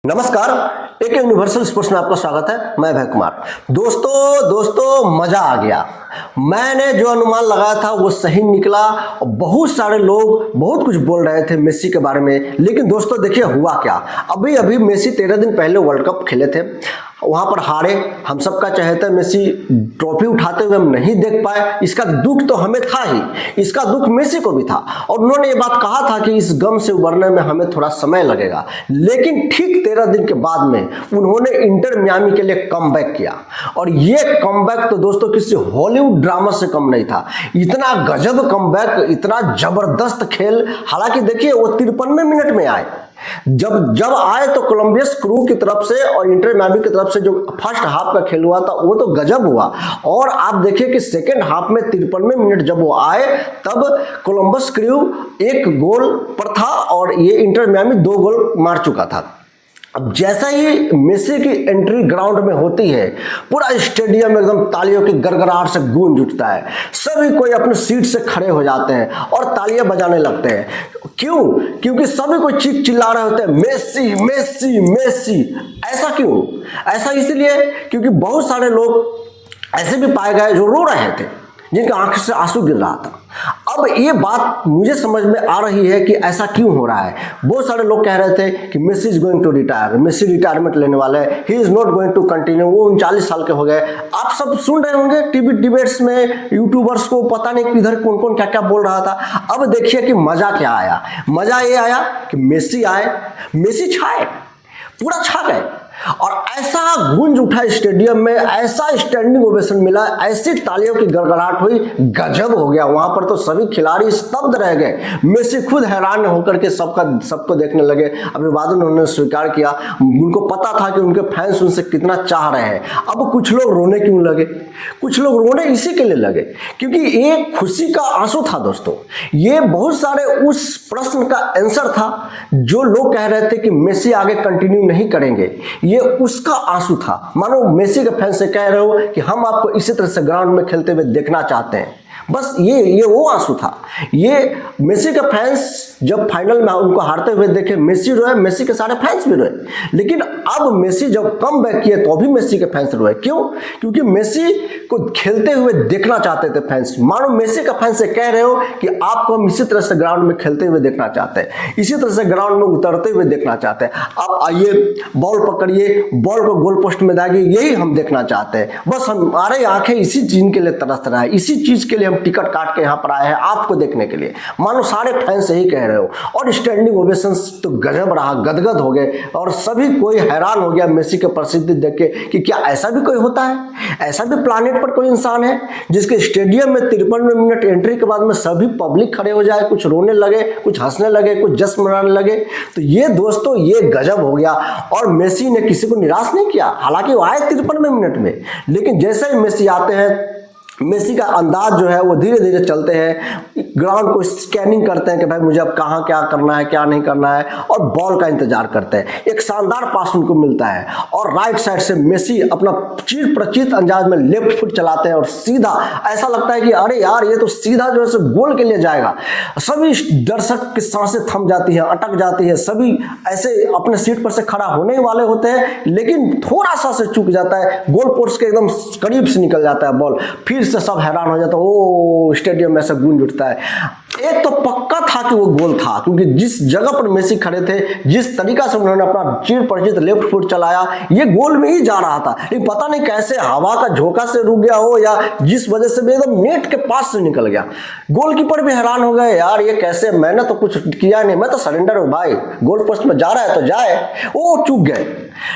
नमस्कार, एक universal sports में आपका स्वागत है। मैं भय कुमार। दोस्तों मजा आ गया। मैंने जो अनुमान लगाया था वो सही निकला और बहुत सारे लोग बहुत कुछ बोल रहे थे मेसी के बारे में। लेकिन दोस्तों देखिए हुआ क्या। अभी मेसी 13 दिन पहले वर्ल्ड कप खेले थे, वहां पर हारे। हम सबका चहेता मेसी ट्रॉफी उठाते हुए हम नहीं देख पाए। इसका दुख तो हमें था ही, इसका दुख मेसी को भी था और उन्होंने ये बात कहा था कि इस गम से उबरने में हमें थोड़ा समय लगेगा। लेकिन ठीक 13 दिन के बाद में उन्होंने इंटर मियामी के लिए कमबैक किया और ये कमबैक तो दोस्तों किसी हॉलीवुड ड्रामा से कम नहीं था। इतना गजब कमबैक, इतना जबरदस्त खेल। हालांकि देखिए वो 53 मिनट में आए। जब आए तो कोलंबियस क्रू की तरफ से और इंटर मियामी की तरफ से जो फर्स्ट हाफ का खेल हुआ था वो तो गजब हुआ। और आप देखिए कि सेकेंड हाफ में 53 मिनट जब वो आए तब कोलंबस क्रू 1 गोल पर था और ये इंटर मियामी 2 गोल मार चुका था। अब जैसा ही मेसी की एंट्री ग्राउंड में होती है, पूरा स्टेडियम एकदम तालियों की गड़गड़ाहट से गूंज उठता है। सभी कोई अपने सीट से खड़े हो जाते हैं और तालियां बजाने लगते हैं। क्यों? क्योंकि सभी कोई चीख चिल्ला रहे होते हैं मेसी मेसी मेसी। ऐसा क्यों? ऐसा इसलिए क्योंकि बहुत सारे लोग ऐसे भी पाए गए जो रो रहे थे, जिनके आंख से आंसू गिर रहा था। अब ये बात मुझे समझ में आ रही है कि ऐसा क्यों हो रहा है। बहुत सारे लोग कह रहे थे कि Messi is going to retire, Messi retirement लेने वाले हैं, he is not going to continue. वो 39 साल के हो गए। आप सब सुन रहे होंगे टीवी डिबेट्स में, यूट्यूबर्स को पता नहीं किधर कौन कौन क्या क्या बोल रहा था। अब देखिए कि मजा क्या आया। मजा ये आया कि मेसी आए, मेसी छाए, पूरा छा गए और ऐसा गूंज उठा स्टेडियम में, ऐसा स्टैंडिंग ओवेशन मिला, ऐसी तालियों की गड़गड़ाहट हुई, गजब हो गया। वहां पर तो सभी खिलाड़ी स्तब्ध रह गए। मेसी खुद हैरान होकर के सबको देखने लगे। अभिवादन उन्होंने स्वीकार किया। उनको पता था कि उनके फैंस उनसे कितना चाह रहे हैं। अब कुछ लोग रोने क्यों लगे? कुछ लोग रोने इसी के लिए लगे क्योंकि एक खुशी का आंसू था दोस्तों। ये बहुत सारे उस प्रश्न का आंसर था जो लोग कह रहे थे कि मेसी आगे कंटिन्यू नहीं करेंगे। ये उसका आंसू था। मानो मेसी के फैंस से कह रहे हो कि हम आपको इसी तरह से ग्राउंड में खेलते हुए देखना चाहते हैं। बस ये वो आंसू था। ये मेसी के फैंस जब फाइनल में उनको हारते हुए देखे, मेसी रोए, मेसी के सारे फैंस भी रोए। लेकिन अब मेसी जब कम बैक किए तो भी मेसी के फैंस रोए। क्यों? क्योंकि मेसी को खेलते हुए देखना चाहते थे फैंस। मानो मेसी का फैंस से कह रहे हो कि आपको हम इसी तरह से ग्राउंड में खेलते हुए देखना चाहते हैं, इसी तरह से ग्राउंड में उतरते हुए देखना चाहते हैं। आप आइए, बॉल पकड़िए, बॉल को गोल पोस्ट में दागिए, यही हम देखना चाहते हैं। बस हमारे आंखें इसी चीज के लिए तरस रहा है, इसी चीज के लिए हम टिकट काट के यहाँ पर आए हैं आपको देखने के लिए। मानो सारे फैंस यही कह रहे हो। और स्टैंडिंग ओवेशंस तो गजब रहा, गदगद हो गए और सभी कोई हैरान हो गया मेसी की प्रसिद्धि देख के कि क्या ऐसा भी कोई होता है? ऐसा भी प्लानेट पर कोई इंसान है जिसके स्टेडियम में 53 मिनट एंट्री के बाद में सभी पब्लिक खड़े हो जाए, कुछ रोने लगे, कुछ हंसने लगे, कुछ जश्न मनाने लगे। तो ये दोस्तों ये गजब हो गया। और मेसी ने किसी को निराश नहीं किया। हालांकि वो आए 53 मिनट में, लेकिन जैसे ही मेसी आते हैं, मेसी का अंदाज जो है वो धीरे धीरे चलते हैं, ग्राउंड को स्कैनिंग करते हैं कि भाई मुझे अब कहाँ क्या करना है, क्या नहीं करना है, और बॉल का इंतजार करते हैं। एक शानदार पास उनको मिलता है और राइट साइड से मेसी अपना चिर प्रचित अंदाज में लेफ्ट फुट चलाते हैं और सीधा, ऐसा लगता है कि अरे यार ये तो सीधा जो है गोल के लिए जाएगा। सभी दर्शक की सांसें थम जाती है, अटक जाती है। सभी ऐसे अपने सीट पर से खड़ा होने वाले होते हैं, लेकिन थोड़ा सा से चूक जाता है, गोल पोस्ट के एकदम करीब से निकल जाता है बॉल। फिर से सब हैरान हो जाता है, ओ स्टेडियम में से गूंज उठता है। एक तो पक्का था कि वो गोल था, क्योंकि जिस जगह पर मेसी खड़े थे, जिस तरीका से उन्होंने अपना चिर परिचित लेफ्ट फुट चलाया, ये गोल में ही जा रहा था। लेकिन पता नहीं कैसे हवा का झोंका से रुक गया हो या जिस वजह से भी एकदम नेट के पास से निकल गया। गोलकीपर भी हैरान हो गए, यार ये कैसे, मैंने तो कुछ किया नहीं, मैं तो सरेंडर हूं भाई, गोल पोस्ट में जा रहा है तो जाए। वो चूक गए।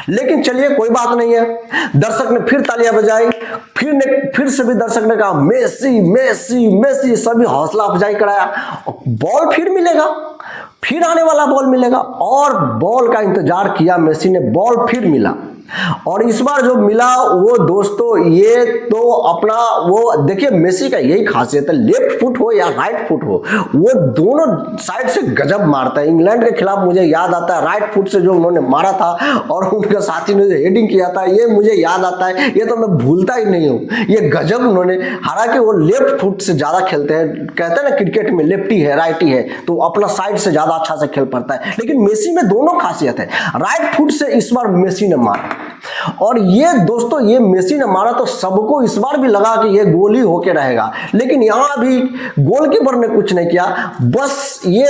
लेकिन चलिए कोई बात नहीं है। दर्शक ने फिर तालियां बजाई, फिर से भी दर्शक ने कहा मेसी मेसी मेसी, सभी हौसला अफजाई कराया। बॉल फिर मिलेगा, फिर आने वाला बॉल मिलेगा, और बॉल का इंतजार किया मेसी ने, बॉल फिर मिला। और इस बार जो मिला वो दोस्तों ये तो अपना वो देखिए, मेसी का यही खासियत है, लेफ्ट फुट हो या राइट फुट हो, वो दोनों साइड से गजब मारता है। इंग्लैंड के खिलाफ मुझे याद आता है राइट फुट से जो उन्होंने मारा था और उनके साथी ने जो हेडिंग किया था, ये मुझे याद आता है, ये तो मैं भूलता ही नहीं हूँ। ये गजब उन्होंने, हालांकि वो लेफ्ट फुट से ज्यादा खेलते हैं, कहते हैं ना क्रिकेट में लेफ्टी है राइटी है, तो अपना साइड से ज्यादा ज्यादा अच्छा से खेल पाता है, लेकिन मेसी में दोनों खासियत है। राइट फुट से इस बार मेसी ने मारा, और ये दोस्तों ये मेसी ने मारा तो सबको इस बार भी लगा कि ये गोल ही होके रहेगा, लेकिन यहां भी गोलकीपर ने कुछ नहीं किया, बस ये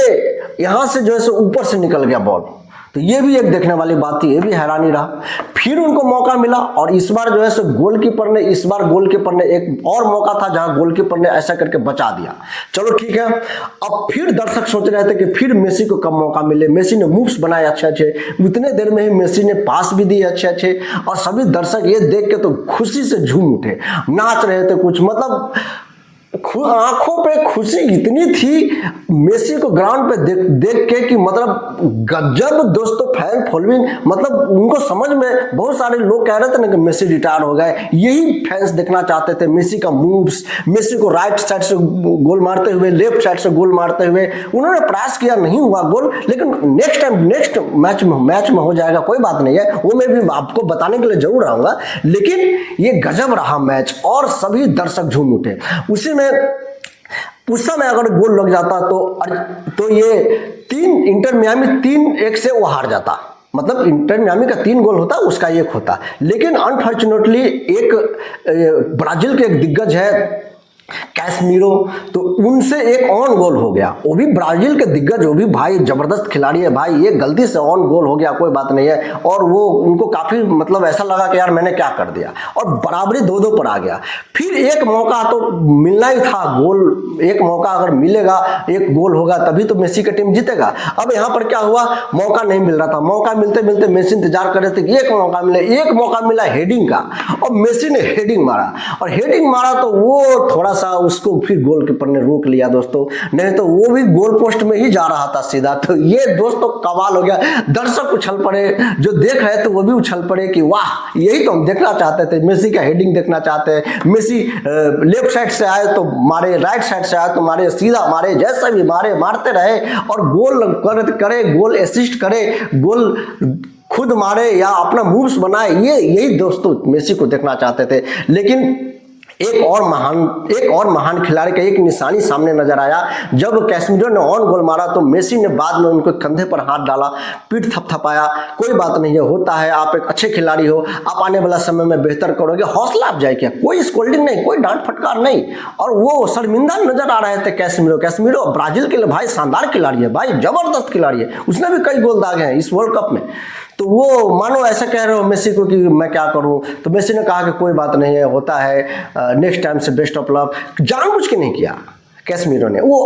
यहां से जो है सो ऊपर से निकल गया बॉल। तो ये भी एक देखने वाली बात थी, ये भी हैरानी रहा। फिर उनको मौका मिला और इस बार जो है सो गोलकीपर ने एक और मौका था जहां गोलकीपर ने ऐसा करके बचा दिया। चलो ठीक है, अब फिर दर्शक सोच रहे थे कि फिर मेसी को कब मौका मिले। मेसी ने मूव्स बनाए अच्छे अच्छे, उतने देर में ही मेसी ने पास भी दिए अच्छे अच्छे, और सभी दर्शक ये देख के तो खुशी से झूम उठे, नाच रहे थे कुछ, मतलब आंखों पे खुशी इतनी थी मेसी को ग्राउंड पे देख के कि मतलब गजब दोस्तों फैन फॉलोइंग, मतलब उनको समझ में, बहुत सारे लोग कह रहे थे ना कि मेसी रिटायर हो गए, यही फैंस देखना चाहते थे, मेसी का मूव्स, मेसी को राइट साइड से गोल मारते हुए, लेफ्ट साइड से गोल मारते हुए। उन्होंने प्रयास किया, नहीं हुआ गोल, लेकिन नेक्स्ट टाइम नेक्स्ट मैच में हो जाएगा, कोई बात नहीं है, वो मैं भी आपको बताने के लिए जरूर आऊंगा। लेकिन ये गजब रहा मैच और सभी दर्शक झूम उठे। उस समय अगर गोल लग जाता तो ये इंटर मियामी 3-1 से वो हार जाता, मतलब इंटर मियामी का 3 गोल होता, उसका 1 होता। लेकिन अनफॉर्चुनेटली एक ब्राजील के एक दिग्गज है कैसमीरो, तो उनसे एक ऑन गोल हो गया, वो भी ब्राजील के दिग्गज, वो भी भाई जबरदस्त खिलाड़ी है भाई, ये गलती से ऑन गोल हो गया, कोई बात नहीं है, और वो उनको काफी मतलब ऐसा लगा कि यार मैंने क्या कर दिया, और बराबरी 2-2 पर आ गया। फिर एक मौका तो मिलना ही था, गोल एक मौका अगर मिलेगा, एक गोल होगा तभी तो मेसी की टीम जीतेगा। अब यहाँ पर क्या हुआ, मौका नहीं मिल रहा था, मौका मिलते मिलते मेसी इंतजार कर रहे थे कि एक मौका मिले, एक मौका मिला हेडिंग का, और मेसी ने हेडिंग मारा, और हेडिंग मारा तो वो थोड़ा उसको फिर गोलकीपर ने रोक लिया दोस्तों, नहीं तो वो भी गोल पोस्ट में ही जा रहा था सीधा। तो ये दोस्तों कमाल हो गया, दर्शक उछल पड़े, जो देख रहे थे वो भी उछल पड़े कि वाह, यही तो हम देखना चाहते थे, मेसी का हेडिंग देखना चाहते हैं। मेसी लेफ्ट साइड से आए तो मारे, राइट साइड से आए तो मारे, सीधा मारे, जैसा भी मारे, मारते रहे और गोल करे, गोल असिस्ट करे, गोल खुद मारे या अपना मूव्स बनाए, यही दोस्तों मेसी को देखना चाहते थे। लेकिन एक और महान खिलाड़ी का एक निशानी सामने नजर आया, जब कैसमीरो ने ऑन गोल मारा तो मेसी ने बाद में उनके कंधे पर हाथ डाला, पीठ थपथपाया, कोई बात नहीं है, होता है, आप एक अच्छे खिलाड़ी हो, आप आने वाला समय में बेहतर करोगे, हौसला अफजाई किया, कोई स्कोल्डिंग नहीं, कोई डांट फटकार नहीं, और वो शर्मिंदा नजर आ रहे थे कैसमीरो ब्राजील के लिए भाई शानदार खिलाड़ी है भाई, जबरदस्त खिलाड़ी है, उसने भी कई गोल दागे हैं इस वर्ल्ड कप में। तो वो मानो ऐसा कह रहे हो मेसी को कि मैं क्या करूं, तो मेसी ने कहा कि कोई बात नहीं है, होता है, नेक्स्ट टाइम से बेस्ट ऑफ लक, जानबूझ के नहीं किया कैसमीरो ने। वो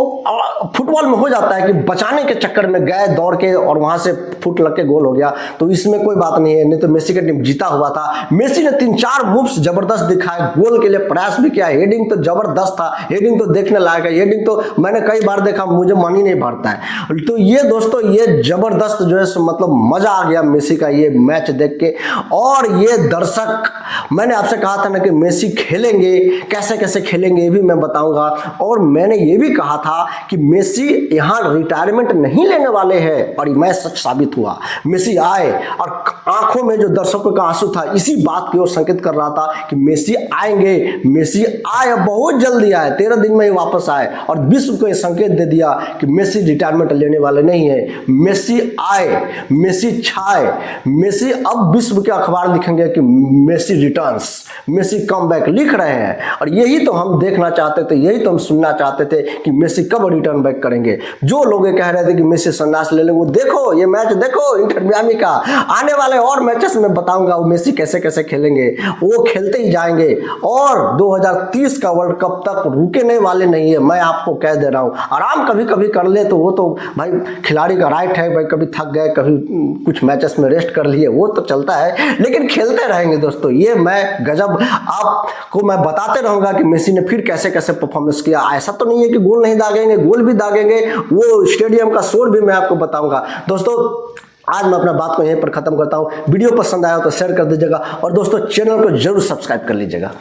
फुटबॉल में हो जाता है कि बचाने के चक्कर में गए दौड़ के और वहां से फुट लग के गोल हो गया, तो इसमें कोई बात नहीं है, नहीं तो मेसी का टीम जीता हुआ था। मेसी ने 3-4 मूव्स जबरदस्त दिखाए, गोल के लिए प्रयास भी किया, हेडिंग तो जबरदस्त था, हेडिंग तो देखने लायक है, हेडिंग तो मैंने कई बार देखा, मुझे मन ही नहीं भरता है। तो ये दोस्तों ये जबरदस्त जो है मतलब मजा आ गया मेसी का ये मैच देख के। और ये दर्शक, मैंने आपसे कहा था ना कि मेसी खेलेंगे, कैसे कैसे खेलेंगे ये भी मैं बताऊंगा, और मैंने ये भी कहा था कि मेसी यहां रिटायरमेंट नहीं लेने वाले हैं, और मैं सच साबित हुआ। मेसी आए और आंखों में जो दर्शकों का आंसू था इसी बात की ओर संकेत कर रहा था कि मेसी आएंगे, मेसी आए, बहुत जल्दी आए, 13 दिन में ही वापस आए, और विश्व को यह संकेत दे दिया कि मेसी रिटायरमेंट लेने वाले नहीं है। मेसी आए, मेसी छाए, मेसी अब विश्व के अखबार लिखेंगे कि Messi returns, Messi come back लिख रहे हैं, और यही तो हम देखना चाहते थे, यही तो हम सुनना चाहते थे कि मेसी कब रिटर्न बैक करेंगे। जो लोग कह रहे थे कि मेसी संन्यास ले ले, वो देखो, ये मैच देखो इंटर मियामी का, आने वाले और मैचेस में बताऊंगा वो मेसी कैसे कैसे खेलेंगे, वो खेलते ही जाएंगे, और 2030 का वर्ल्ड कप तक रुकने वाले नहीं है, मैं आपको कह दे रहा हूं। आराम कभी कभी कर ले तो वो तो भाई खिलाड़ी का राइट है, भाई कभी थक गए, कभी कुछ मैचेस में रेस्ट कर लिए, वो तो चलता है, लेकिन खेलते रहेंगे दोस्तों। ये मैं गजब आपको मैं बताते रहूंगा कि मेसी ने फिर कैसे कैसे परफॉर्मेंस किया। ऐसा तो नहीं है कि गोल नहीं दागेंगे, गोल भी दागेंगे, वो स्टेडियम का शोर भी मैं आपको बताऊंगा। दोस्तों आज मैं अपना बात को यहीं पर खत्म करता हूं। वीडियो पसंद आया तो शेयर कर दीजिएगा, और दोस्तों चैनल को जरूर सब्सक्राइब कर लीजिएगा।